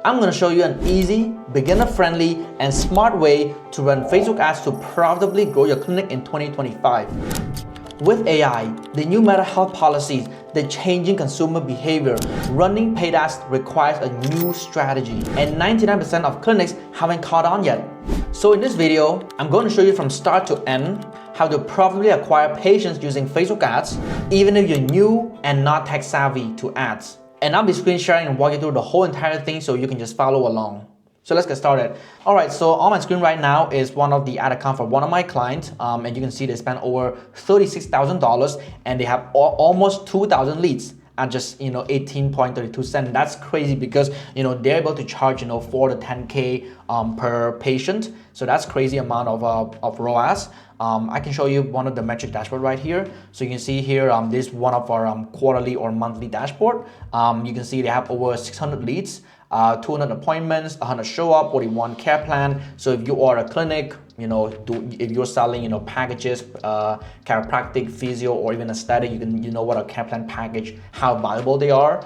I'm going to show you an easy, beginner-friendly, and smart way to run Facebook ads to profitably grow your clinic in 2025. With AI, the new Meta health policies, the changing consumer behavior, running paid ads requires a new strategy, and 99% of clinics haven't caught on yet. So in this video, I'm going to show you from start to end how to profitably acquire patients using Facebook ads, even if you're new and not tech savvy to ads. And I'll be screen sharing and walk you through the whole entire thing so you can just follow along. So let's get started. Alright, so on my screen right now is one of the ad accounts for one of my clients, and you can see they spent over $36,000 and they have almost 2,000 leads at just 18.32 cents. That's crazy because they're able to charge 4 to 10K per patient. So that's crazy amount of ROAS. I can show you one of the metric dashboard right here. So you can see here this is one of our quarterly or monthly dashboard. You can see they have over 600 leads, 200 appointments, 100 show up, 41 care plan. So if you are a clinic, if you're selling packages, chiropractic, physio, or even aesthetic, you know what a care plan package, how valuable they are.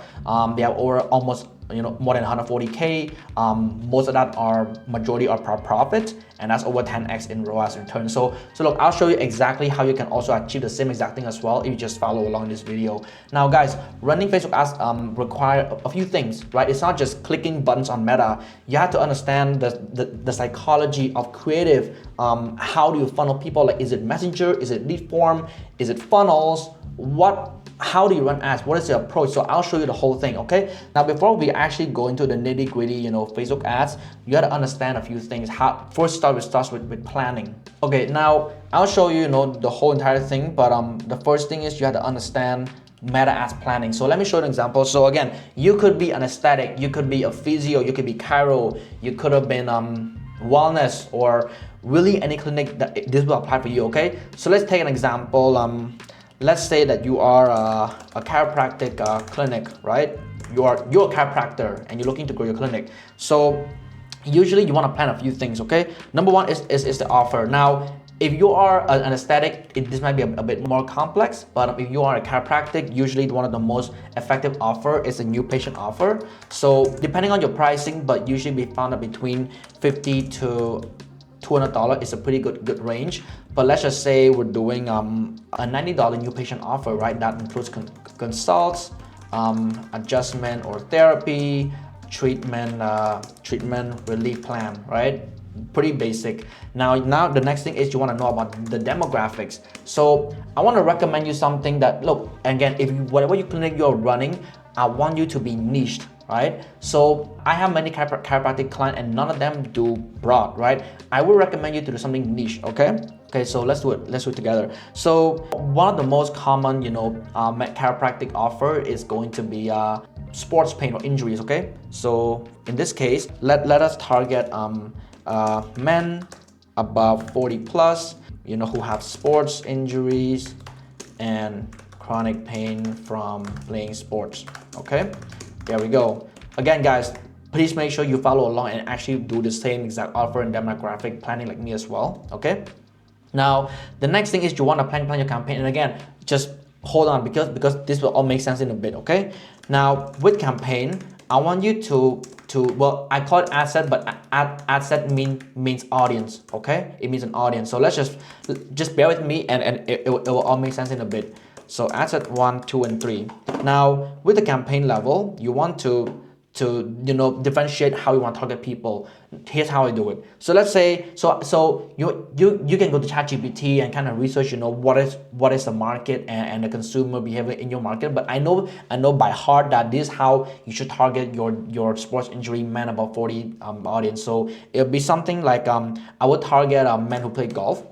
They have over almost more than 140K. Most of that majority are profit, and that's over 10x in ROAS return. So look, I'll show you exactly how you can also achieve the same exact thing as well if you just follow along this video. Now guys, running Facebook ads require a few things, right? It's not just clicking buttons on Meta. You have to understand the psychology of creative. How do you funnel people? Like, is it messenger? Is it lead form? Is it funnels? How do you run ads? What is the approach? So I'll show you the whole thing, okay? Now, before we actually go into the nitty-gritty, Facebook ads, you gotta understand a few things. First starts with planning. Okay, now I'll show you, the whole entire thing, but the first thing is you have to understand Meta ads planning. So let me show you an example. So again, you could be an aesthetic, you could be a physio, you could be chiro, you could have been wellness, or really any clinic that this will apply for you, okay? So let's take an example. Let's say that you are a chiropractic clinic, right? You're a chiropractor and you're looking to grow your clinic. So usually you want to plan a few things, okay? Number one is the offer. Now, if you are an aesthetic, this might be a bit more complex, but if you are a chiropractic, usually one of the most effective offer is a new patient offer. So depending on your pricing, but usually we found that between $50 to $200 is a pretty good range. But let's just say we're doing a $90 new patient offer, right? That includes consults, adjustment or therapy, treatment relief plan, right? Pretty basic. Now the next thing is you want to know about the demographics. So I want to recommend you something that, look, again, whatever clinic you're running, I want you to be niched, right? So I have many chiropractic clients and none of them do broad, right? I would recommend you to do something niche, okay? Okay, so let's do it together. So one of the most common, chiropractic offer is going to be sports pain or injuries, okay? So in this case, let us target men above 40 plus, who have sports injuries and chronic pain from playing sports, okay? There we go. Again, guys, please make sure you follow along and actually do the same exact offer and demographic planning like me as well, okay? Now, the next thing is you want to plan your campaign, and again, just hold on because this will all make sense in a bit, okay? Now, with campaign, I want you to well, I call it ad set, but ad set means audience, okay? It means an audience. So let's just bear with me, and it will all make sense in a bit. So ad set 1, 2, and 3. Now, with the campaign level, you want to differentiate how you want to target people. Here's how I do it. So let's say so you can go to ChatGPT and kind of research what is the market and the consumer behavior in your market. But I know by heart that this is how you should target your sports injury men above 40 audience. So it'll be something like I would target men who play golf,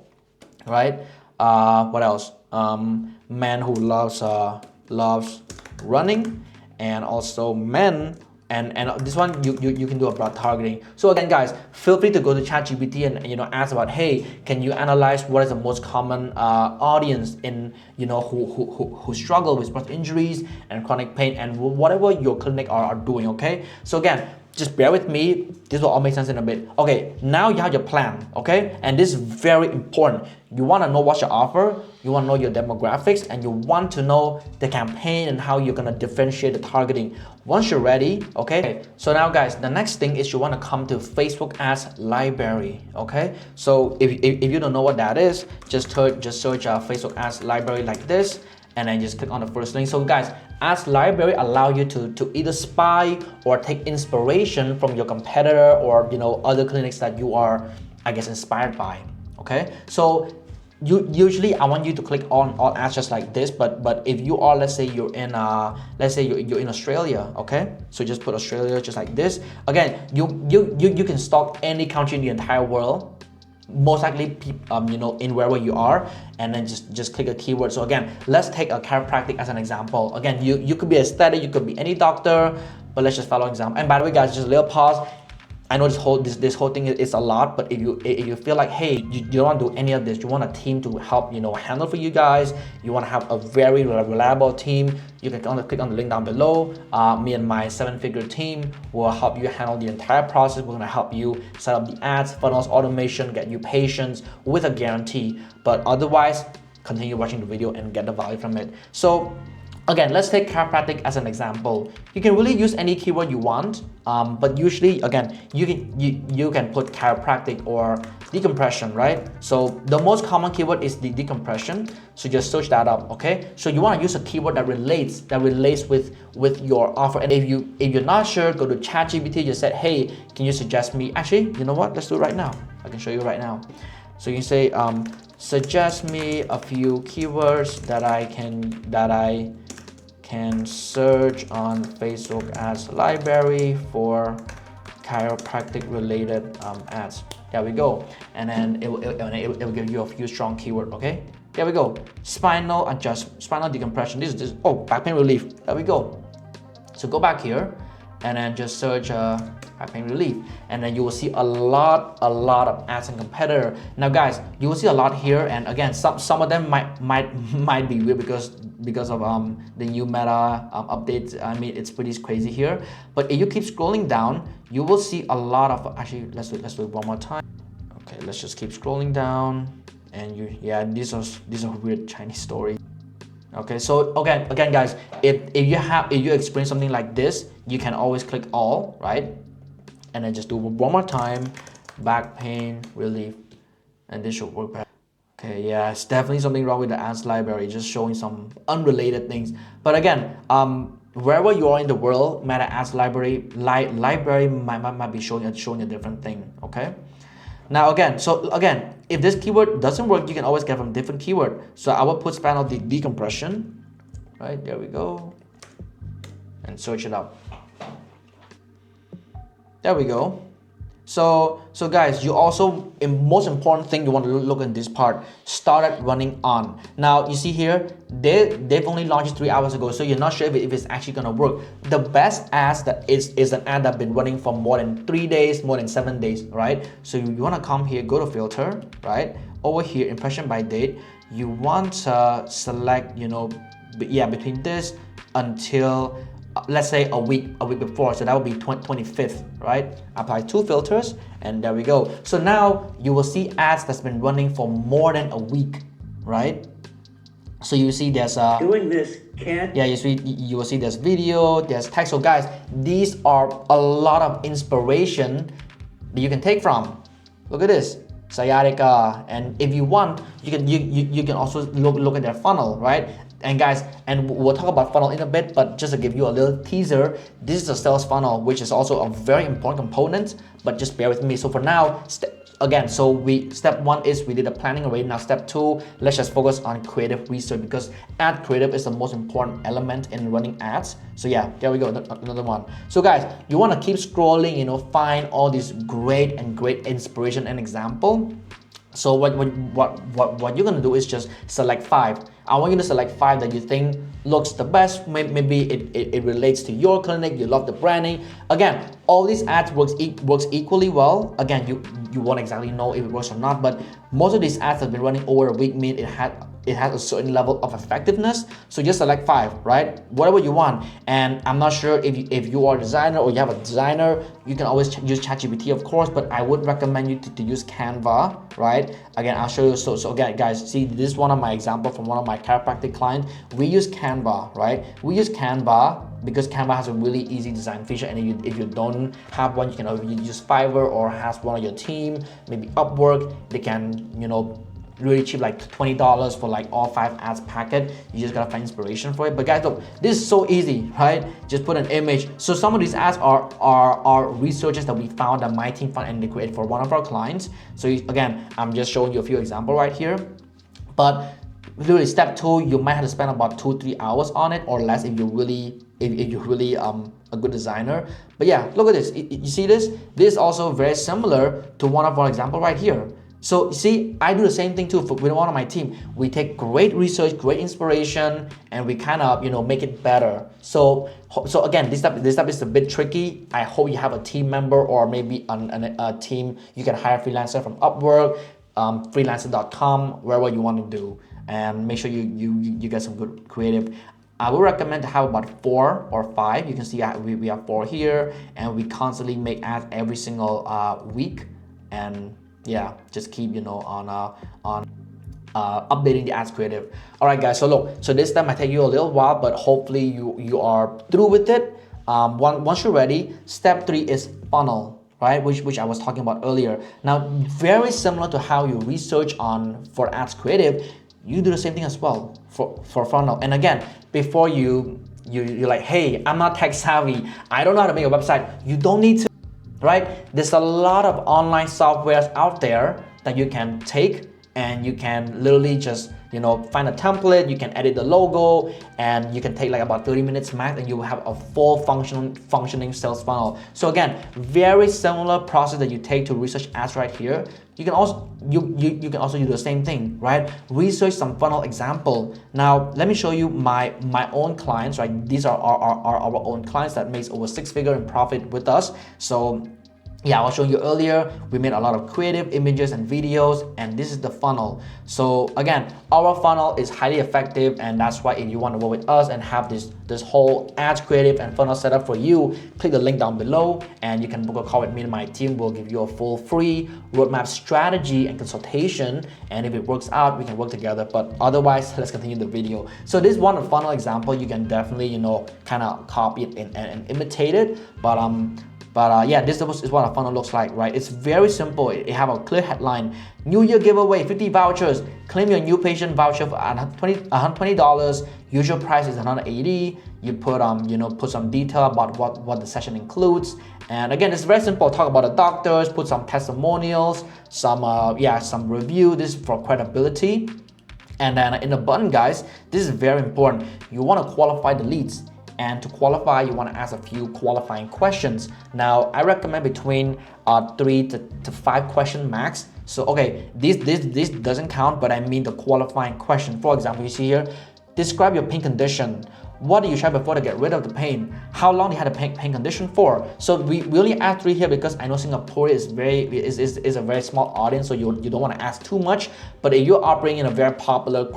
right? What else? Men who loves running, and also men. And this one you can do a broad targeting. So again, guys, feel free to go to ChatGPT and ask about, hey, can you analyze what is the most common audience in who struggle with sports injuries and chronic pain and whatever your clinic are doing, okay? So again, just bear with me. This will all make sense in a bit. Okay, now you have your plan, okay? And this is very important. You want to know what's your offer, you want to know your demographics, and you want to know the campaign and how you're going to differentiate the targeting. Once you're ready, okay? So now guys, the next thing is you want to come to Facebook Ads Library, okay? So if you don't know what that is, just search Facebook Ads Library like this, and then just click on the first link. So guys, Ads Library allow you to either spy or take inspiration from your competitor or other clinics that you are, I guess, inspired by. Okay, so usually I want you to click on all ads just like this, but if you are, let's say you're in you're in Australia, okay, so just put Australia just like this. Again, you can stalk any country in the entire world, most likely in wherever you are, and then just click a keyword. So again, let's take a chiropractic as an example. Again, you could be a aesthetic, you could be any doctor, but let's just follow example. And by the way guys, just a little pause. I know this whole thing is a lot, but if you feel like, hey, you don't want to do any of this, you want a team to help handle for you guys, you want to have a very reliable team, you can click on the link down below. Me and my 7-figure team will help you handle the entire process. We're going to help you set up the ads, funnels, automation, get you patients with a guarantee. But otherwise, continue watching the video and get the value from it. So again, let's take chiropractic as an example. You can really use any keyword you want, but usually, again, you can put chiropractic or decompression, right? So the most common keyword is the decompression. So just search that up, okay? So you want to use a keyword that relates with your offer. And if you're not sure, go to ChatGPT. Just say, hey, can you suggest me? Actually, you know what? Let's do it right now. I can show you right now. So you say, suggest me a few keywords that I can search on Facebook Ads Library for chiropractic related ads. There we go. And then it will give you a few strong keywords, okay? There we go. Spinal decompression. This is back pain relief. There we go. So go back here and then just search back pain relief, and then you will see a lot of ads and competitor. Now guys, you will see a lot here, and again, some of them might be weird because of the new meta updates. I mean, it's pretty crazy here. But if you keep scrolling down, you will see a lot of, actually let's do it one more time. Okay, let's just keep scrolling down, and these are weird Chinese stories. Okay, so again guys, if you experience something like this, you can always click all, right? And then just do one more time, back pain relief, and this should work better. Okay, yeah, it's definitely something wrong with the ads library, just showing some unrelated things. But again, wherever you are in the world, Meta Ads Library might be showing a different thing. Okay. Now again, if this keyword doesn't work, you can always get from different keyword. So I will put spinal decompression, right? There we go, and search it up. There we go. So guys, you also, most important thing you want to look at this part, started running on. Now you see here, they've only launched 3 hours ago, so you're not sure if it's actually gonna work. The best ads that is an ad that's been running for more than 3 days, more than 7 days, right? So you wanna come here, go to filter, right? Over here, impression by date, you want to select, between this until let's say a week before, so that would be 25th, right? Apply 2 filters, and there we go. So now you will see ads that's been running for more than a week, right? So you see there's doing this can't. Yeah, you will see there's video, there's text. So guys, these are a lot of inspiration that you can take from. Look at this, sciatica, and if you want, you can also look at their funnel, right? And guys, and we'll talk about funnel in a bit, but just to give you a little teaser, this is a sales funnel, which is also a very important component, but just bear with me. So for now, again, so step 1 is we did the planning already. Now step 2, let's just focus on creative research, because ad creative is the most important element in running ads. So yeah, there we go, another one. So guys, you want to keep scrolling, find all these great inspiration and example. So what you're gonna do is just select 5. I want you to select 5 that you think looks the best. Maybe it relates to your clinic, you love the branding. Again, all these ads works equally well. Again, you won't exactly know if it works or not, but most of these ads have been running over a week, mean it it has a certain level of effectiveness. So just select 5, right? Whatever you want. And I'm not sure if you are a designer or you have a designer, you can always use ChatGPT, of course, but I would recommend you to use Canva, right? Again, I'll show you. So again, guys, see, this is one of my examples from one of my chiropractic clients. We use Canva, right? We use Canva because Canva has a really easy design feature, and if you don't have one, you can use Fiverr or has one of your team, maybe Upwork. They can, really cheap, like $20 for like all 5 ads packet. You just gotta find inspiration for it. But guys, look, this is so easy, right? Just put an image. So some of these ads are researches that we found that my team found and they created for one of our clients. So again, I'm just showing you a few examples right here. But literally step 2, you might have to spend about 2-3 hours on it or less if you're really a good designer. But yeah, look at this. You see this? This is also very similar to one of our example right here. So see, I do the same thing too with one of my team. We take great research, great inspiration, and we kind of make it better. So again, this step is a bit tricky. I hope you have a team member or maybe a team. You can hire freelancer from Upwork, freelancer.com, wherever you want to do, and make sure you get some good creative. I would recommend to have about 4 or 5. You can see we have 4 here, and we constantly make ads every single week, and yeah, just keep on updating the ads creative. All right, guys. So look, so this time might take you a little while, but hopefully you are through with it. Once you're ready, step 3 is funnel, right? Which I was talking about earlier. Now, very similar to how you research for ads creative, you do the same thing as well for funnel. And again, before you're like, hey, I'm not tech savvy, I don't know how to make a website. You don't need to. Right? There's a lot of online softwares out there that you can take, and you can literally just find a template. You can edit the logo, and you can take like about 30 minutes max, and you will have a full functioning sales funnel. So again, very similar process that you take to research ads right here. You can also you can also do the same thing, right? Research some funnel example. Now let me show you my own clients, right? These are our own clients that makes over 6 figures in profit with us. So yeah, I was showing you earlier, we made a lot of creative images and videos, and this is the funnel. So again, our funnel is highly effective, and that's why if you want to work with us and have this whole ads creative and funnel setup for you, click the link down below and you can book a call with me and my team. We'll give you a full free roadmap strategy and consultation, and if it works out, we can work together. But otherwise, let's continue the video. So this one funnel example, you can definitely kind of copy it and imitate it, but yeah, this is what a funnel looks like, right? It's very simple. It have a clear headline: New Year giveaway, 50 vouchers. Claim your new patient voucher for $120. Usual price is $180. You put some detail about what the session includes. And again, it's very simple. Talk about the doctors, put some testimonials, some review. This is for credibility. And then in the button, guys, this is very important. You want to qualify the leads. And to qualify, you want to ask a few qualifying questions. Now, I recommend between 3 to 5 questions max. So, okay, this doesn't count, but I mean the qualifying question. For example, you see here, describe your pain condition. What did you try before to get rid of the pain? How long you had a pain condition for? So we only add 3 here because I know Singapore is a very small audience, so you don't want to ask too much. But if you're operating in a very popular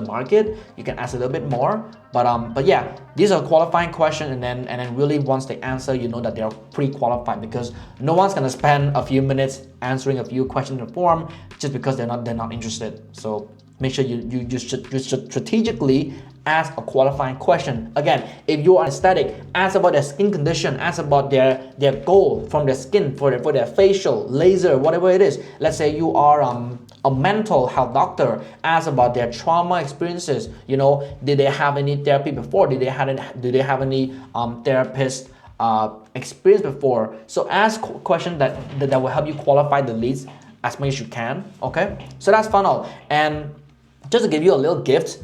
market, you can ask a little bit more. But yeah, these are qualifying questions, and then really once they answer, you know that they're pre-qualified, because no one's gonna spend a few minutes answering a few questions in the form just because they're not interested. So make sure you strategically ask a qualifying question. Again, if you are aesthetic, ask about their skin condition, ask about their goal from their skin for their facial, laser, whatever it is. Let's say you are a mental health doctor, ask about their trauma experiences. Did they have any therapy before? Do they have any therapist experience before? So ask questions that will help you qualify the leads as much as you can. Okay, so that's funnel. And just to give you a little gift,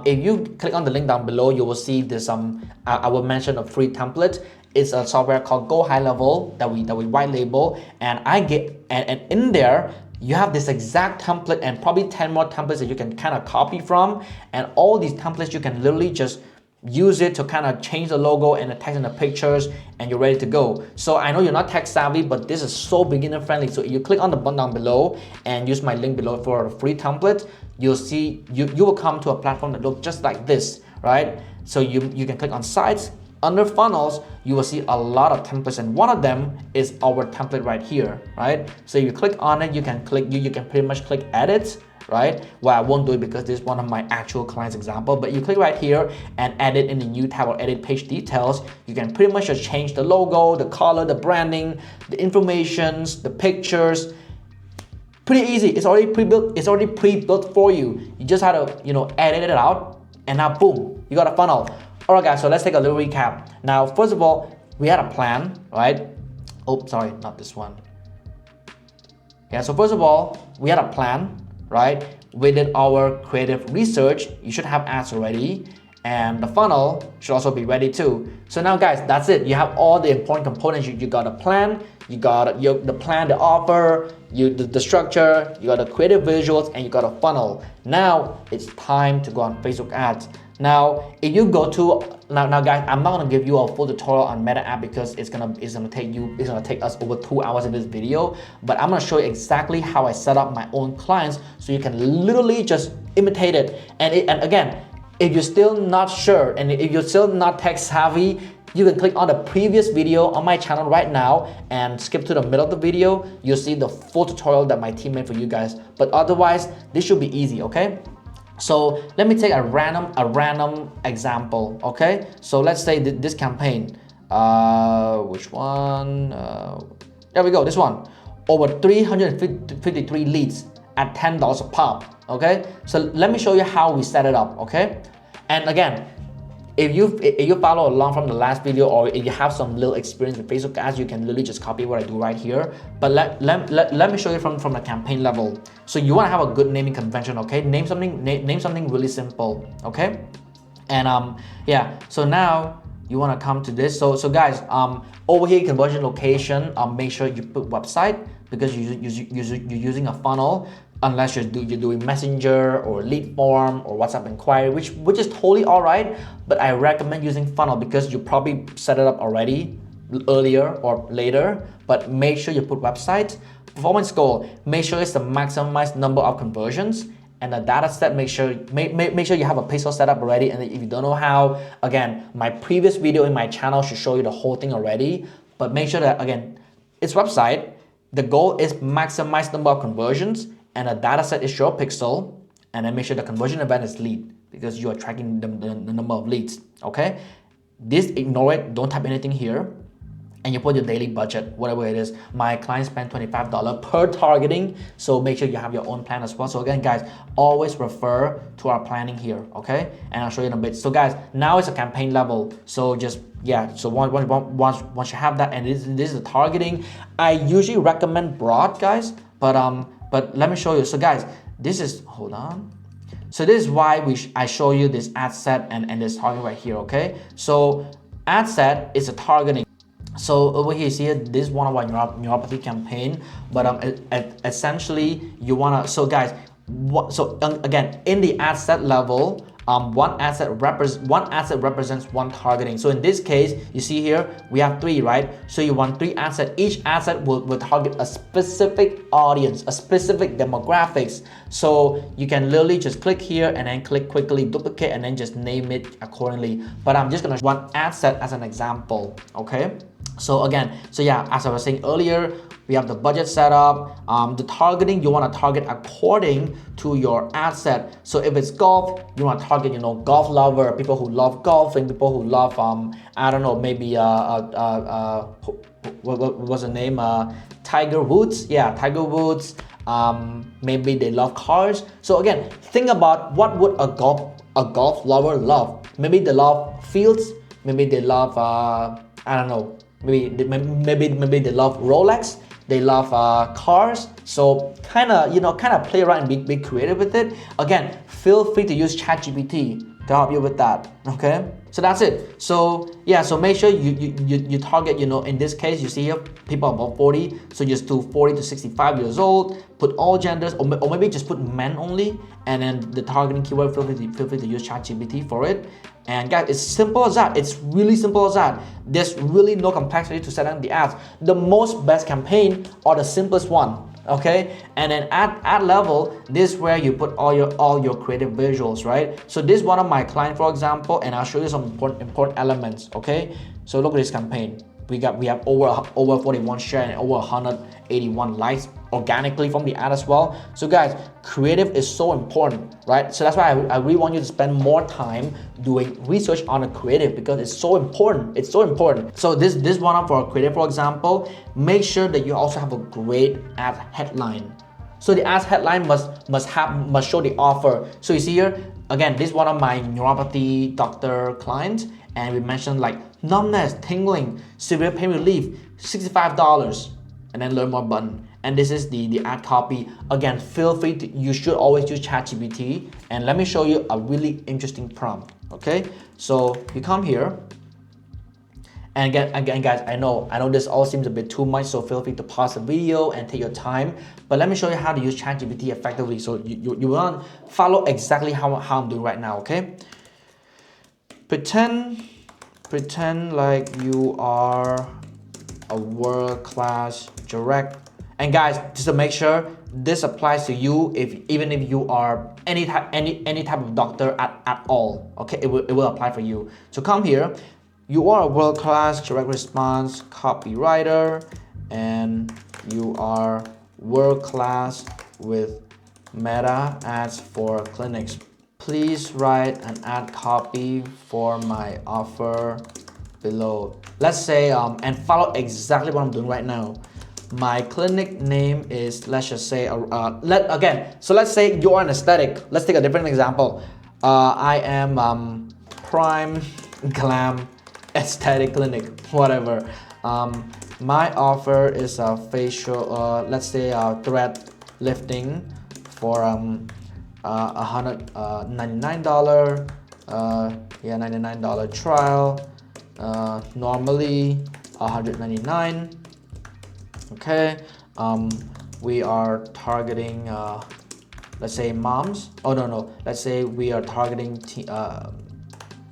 if you click on the link down below, you will see this I will mention a free template. It's a software called Go High Level that we white label, and and in there you have this exact template and probably 10 more templates that you can kind of copy from. And all these templates you can literally just use it to kind of change the logo and the text and the pictures, and you're ready to go. So I know you're not tech savvy, but this is so beginner friendly. So if you click on the button down below and use my link below for a free template, you'll see you will come to a platform that looks just like this, right? So you can click on sites. Under funnels, you will see a lot of templates, and one of them is our template right here, right? So if you click on it, you can pretty much click edit, right? Well, I won't do it because this is one of my actual clients example, but you click right here and edit in the new tab or edit page details. You can pretty much just change the logo, the color, the branding, the informations, the pictures. Pretty easy. It's already pre-built. It's already pre-built for you. You just have to, edit it out, and now boom, you got a funnel. All right, guys. So let's take a little recap. Now, first of all, we had a plan, right? Oh, sorry, not this one. Yeah. So first of all, we had a plan, right? We did our creative research. You should have ads already, and the funnel should also be ready too. So now, guys, that's it. You have all the important components. You got a plan. You got the plan, the offer, the structure, you got the creative visuals, and you got a funnel. Now it's time to go on Facebook ads. Now, if you go to now, guys, I'm not gonna give you a full tutorial on Meta ad because it's gonna take us over 2 hours in this video. But I'm gonna show you exactly how I set up my own clients, so you can literally just imitate it. And again, if you're still not sure and if you're still not tech savvy, you can click on the previous video on my channel right now and skip to the middle of the video. You'll see the full tutorial that my team made for you guys. But otherwise, this should be easy, okay? So let me take a random example, okay? So let's say this campaign, which one? There we go, this one. Over 353 leads at $10 a pop, okay? So let me show you how we set it up, okay? And again, if you follow along from the last video, or if you have some little experience with Facebook ads, you can literally just copy what I do right here. But let me show you from the campaign level. So you want to have a good naming convention, okay? Name something really simple, okay? And yeah, so now you want to come to this. So guys, over here, conversion location, make sure you put website, because you're using a funnel. Unless you're doing Messenger or lead form or WhatsApp inquiry, which is totally all right, but I recommend using funnel because you probably set it up already earlier or later. But make sure you put website. Performance goal, make sure it's the maximized number of conversions, and the data set, make sure you have a pixel setup already. And if you don't know how, again, my previous video in my channel should show you the whole thing already. But make sure that, again, it's website. The goal is maximize number of conversions, and the data set is your pixel, and then make sure the conversion event is lead, because you are tracking the number of leads, okay? This, ignore it, don't type anything here, and you put your daily budget, whatever it is. My clients spend $25 per targeting, so make sure you have your own plan as well. So again, guys, always refer to our planning here, okay? And I'll show you in a bit. So guys, now it's a campaign level, so just, yeah, so once you have that, and this is the targeting, I usually recommend broad, guys, but let me show you. So guys, this is, hold on. So this is why I show you this ad set and this target right here, okay? So ad set is a targeting. So over here, you see it, this is one of our neuropathy campaign, but essentially you wanna, so guys, again, in the ad set level, one asset represents one targeting. So in this case, you see here, we have 3, right? So you want 3 assets. Each asset will target a specific audience, a specific demographics. So you can literally just click here and then click quickly, duplicate, and then just name it accordingly. But I'm just gonna one ad set as an example, okay? So again, so yeah, as I was saying earlier, we have the budget set up. The targeting, you want to target according to your ad set. So if it's golf, you want to target, golf lover, people who love golfing, people who love, I don't know, maybe what was the name? Tiger Woods. Yeah, Tiger Woods. Maybe they love cars. So again, think about what would a golf lover love. Maybe they love fields. Maybe they love, I don't know. Maybe they love Rolex. They love cars. So kind of play around and be creative with it. Again, feel free to use ChatGPT, to help you with that. Okay, so that's it. So yeah, so make sure you target, in this case you see here people above 40, so just do 40 to 65 years old, put all genders, or maybe just put men only, and then the targeting keyword, feel free to use ChatGPT for it. And guys, it's simple as that. It's really simple as that. There's really no complexity to setting the ads. The most best campaign are the simplest one. Okay, and then ad level, this is where you put all your creative visuals, right? So this is one of my clients, for example, and I'll show you some important elements. Okay, so look at this campaign. We have over 41 share and over 181 likes organically from the ad as well. So guys, creative is so important, right? So that's why I really want you to spend more time doing research on the creative, because it's so important. It's so important. So this one up for creative, for example, make sure that you also have a great ad headline. So the ad headline must show the offer. So you see here, again, this is one of my neuropathy doctor clients, and we mentioned like numbness, tingling, severe pain relief, $65, and then learn more button. And this is the ad copy. Again, feel free to, you should always use ChatGPT. And let me show you a really interesting prompt. Okay, so you come here, and again guys, I know this all seems a bit too much, so feel free to pause the video and take your time. But let me show you how to use ChatGPT effectively, so you want to follow exactly how I'm doing right now. Okay, pretend like you are a world-class direct. And guys, just to make sure this applies to you, even if you are any type of doctor at all. Okay, it will apply for you. So come here. You are a world-class direct response copywriter, and you are world-class with meta ads for clinics. Please write an ad copy for my offer below. Let's say and follow exactly what I'm doing right now. My clinic name is, let's just say, so let's say you're an aesthetic. Let's take a different example. I am Prime Glam Aesthetic Clinic, whatever. My offer is a facial, let's say thread lifting for $199, $99 trial, normally $199. Okay, we are targeting let's say moms. Oh no, let's say we are targeting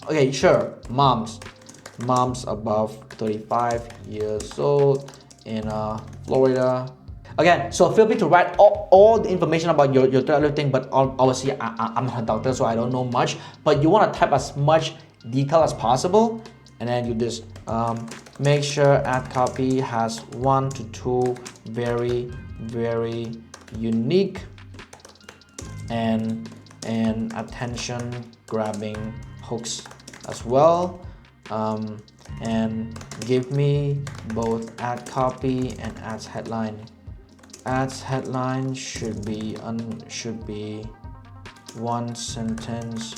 okay, sure, moms above 35 years old in Florida. Again, so feel free to write all the information about your thread lifting, but obviously I'm not a doctor, so I don't know much, but you want to type as much detail as possible, and then you just make sure ad copy has 1 to 2 very unique and attention grabbing hooks as well, and give me both ad copy and ads headline. Ads headline should be one sentence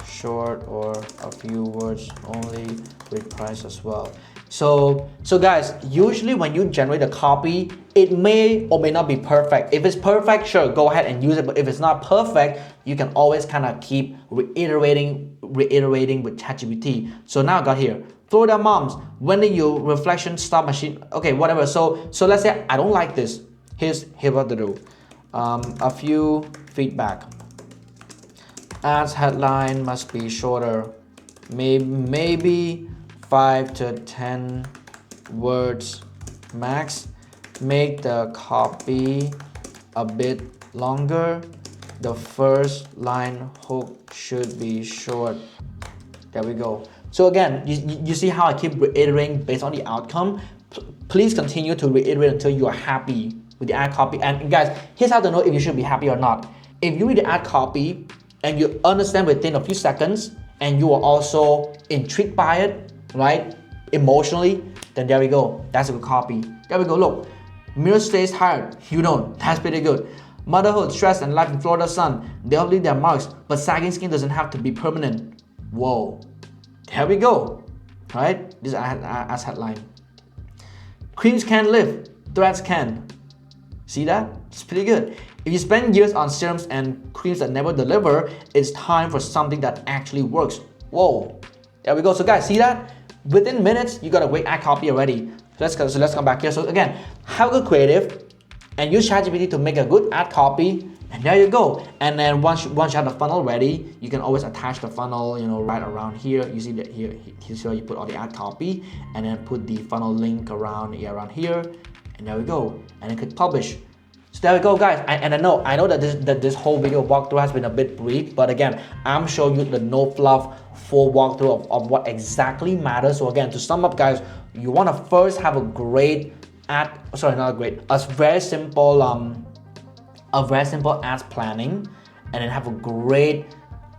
short or a few words only, with price as well. So guys, usually when you generate a copy, it may or may not be perfect. If it's perfect, sure, go ahead and use it. But if it's not perfect, you can always kind of keep reiterating with ChatGPT. So now I got here, Florida moms, when did your reflection stop machine? Okay, whatever. So let's say I don't like this. Here's what to do. A few feedback. Ads headline must be shorter, maybe 5 to 10 words max. Make the copy a bit longer. The first line hook should be short. There we go. So again, you see how I keep reiterating based on the outcome. Please continue to reiterate until you are happy with the ad copy. And guys, here's how to know if you should be happy or not. If you read the ad copy and you understand within a few seconds, and you are also intrigued by it, right, emotionally, then there we go. That's a good copy. There we go. Look, mirror stays tired. You don't. That's pretty good. Motherhood, stress, and life in Florida sun. They all leave their marks, but sagging skin doesn't have to be permanent. Whoa. There we go. Right? This is as headline. Creams can live. Threads can. See that? It's pretty good. If you spend years on serums and creams that never deliver, it's time for something that actually works. Whoa, there we go. So guys, see that? Within minutes, you got a great ad copy already. Let's come back here. So again, have a good creative and use ChatGPT to make a good ad copy, and there you go. And then once you have the funnel ready, you can always attach the funnel, right around here. You see that here you put all the ad copy, and then put the funnel link around here, and there we go. And then click publish. So there we go, guys. And I know that this whole video walkthrough has been a bit brief, but again, I'm showing you the no fluff full walkthrough of what exactly matters. So again, to sum up, guys, you want to first have a great a very simple ads planning, and then have a great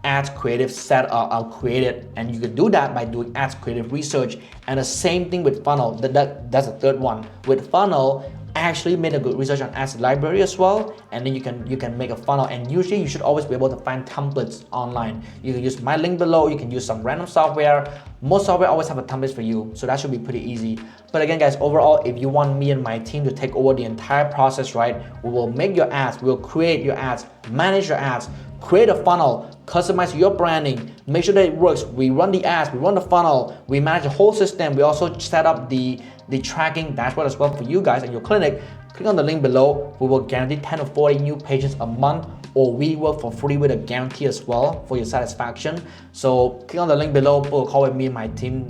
ads creative set created, and you can do that by doing ads creative research. And the same thing with funnel. That's the third one. With funnel, actually made a good research on ads library as well, and then you can make a funnel. And usually you should always be able to find templates online. You can use my link below, you can use some random software. Most software always have a template for you, so that should be pretty easy. But again, guys, overall, if you want me and my team to take over the entire process, right, we will make your ads, we will create your ads, manage your ads, create a funnel, customize your branding, make sure that it works. We run the ads, we run the funnel, we manage the whole system. We also set up the tracking dashboard as well for you guys and your clinic. Click on the link below. We will guarantee 10 to 40 new patients a month, or we work for free with a guarantee as well for your satisfaction. So click on the link below, book a call with me and my team,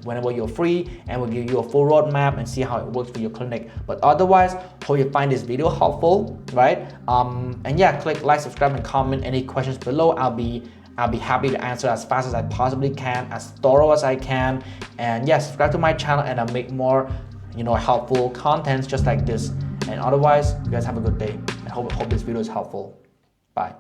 whenever you're free, and we'll give you a full roadmap and see how it works for your clinic. But otherwise, hope you find this video helpful, right? And yeah, click like, subscribe, and comment any questions below. I'll be happy to answer as fast as I possibly can, as thorough as I can. And yeah, subscribe to my channel, and I'll make more, helpful contents just like this. And otherwise, you guys have a good day. I hope this video is helpful. Bye.